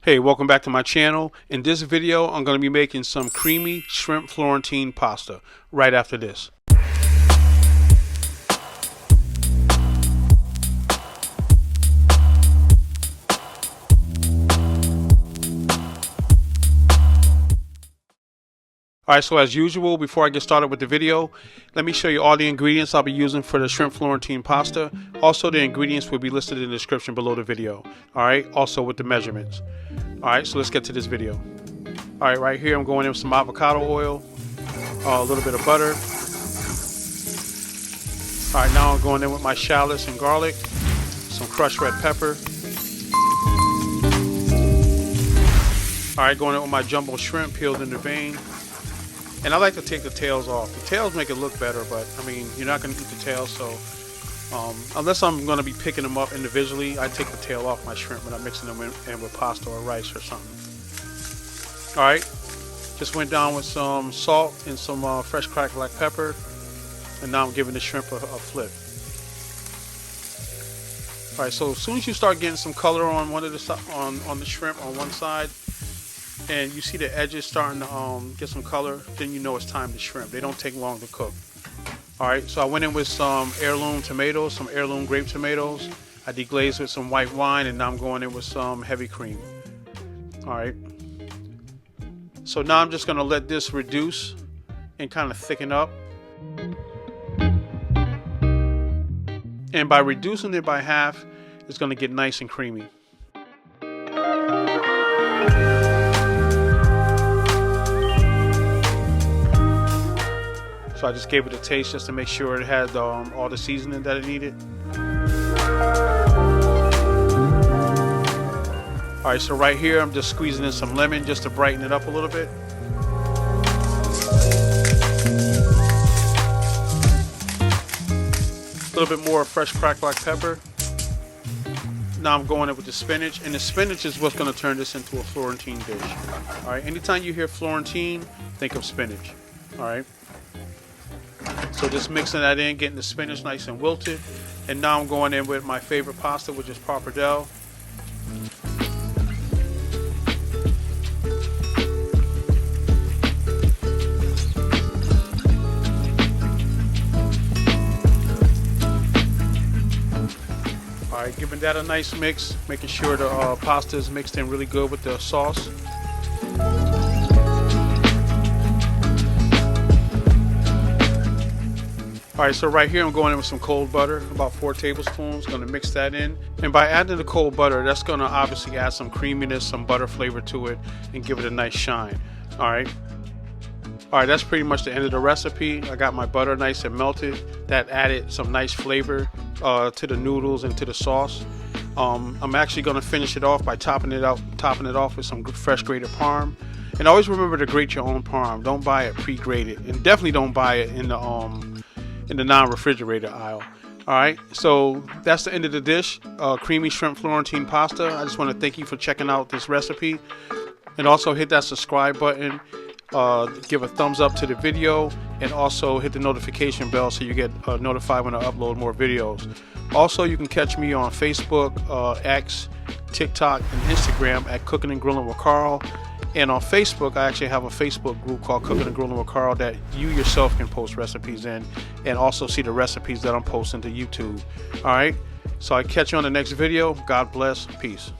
Hey, welcome back to my channel. In this video, I'm going to be making some creamy shrimp Florentine pasta right after this. Alright, so as usual, before I get started with the video, let me show you all the ingredients I'll be using for the shrimp Florentine pasta. Also, the ingredients will be listed in the description below the video. Alright, also with the measurements. Alright, so let's get to this video. Alright, right here I'm going in with some avocado oil, a little bit of butter. Alright, now I'm going in with my shallots and garlic, some crushed red pepper. Alright, going in with my jumbo shrimp peeled in the vein. And I like to take the tails off. The tails make it look better, but I mean, you're not going to eat the tails, so unless I'm going to be picking them up individually, I take the tail off my shrimp when I'm mixing them in with pasta or rice or something. Alright, just went down with some salt and some fresh cracked black pepper, and now I'm giving the shrimp a flip. Alright, so as soon as you start getting some color on one of the on the shrimp on one side, and you see the edges starting to get some color, then you know it's time to shrimp. They don't take long to cook. Alright, so I went in with some heirloom tomatoes, some heirloom grape tomatoes. I deglazed with some white wine, and now I'm going in with some heavy cream. Alright, so now I'm just going to let this reduce and kind of thicken up. And by reducing it by half, it's going to get nice and creamy. So I just gave it a taste just to make sure it had all the seasoning that it needed. Alright, so right here I'm just squeezing in some lemon just to brighten it up a little bit. A little bit more fresh cracked black pepper. Now I'm going in with the spinach, and the spinach is what's going to turn this into a Florentine dish. Alright, anytime you hear Florentine, think of spinach. Alright. So just mixing that in, getting the spinach nice and wilted. And now I'm going in with my favorite pasta, which is pappardelle. Alright, giving that a nice mix, making sure the pasta is mixed in really good with the sauce. Alright, so right here I'm going in with some cold butter, about 4 tablespoons. Going to mix that in. And by adding the cold butter, that's going to obviously add some creaminess, some butter flavor to it, and give it a nice shine. Alright. Alright, that's pretty much the end of the recipe. I got my butter nice and melted. That added some nice flavor to the noodles and to the sauce. I'm actually going to finish it off by topping it off with some fresh grated parm. And always remember to grate your own parm. Don't buy it pre-grated, and definitely don't buy it in the non-refrigerator aisle. Alright, so that's the end of the dish, creamy shrimp Florentine pasta. I just want to thank you for checking out this recipe, and also hit that subscribe button, give a thumbs up to the video, and also hit the notification bell so you get notified when I upload more videos. Also, you can catch me on Facebook, X, TikTok, and Instagram at Cooking and Grilling with Carl. And on Facebook, I actually have a Facebook group called Cooking and Grilling with Carl that you yourself can post recipes in, and also see the recipes that I'm posting to YouTube. Alright, so I catch you on the next video. God bless. Peace.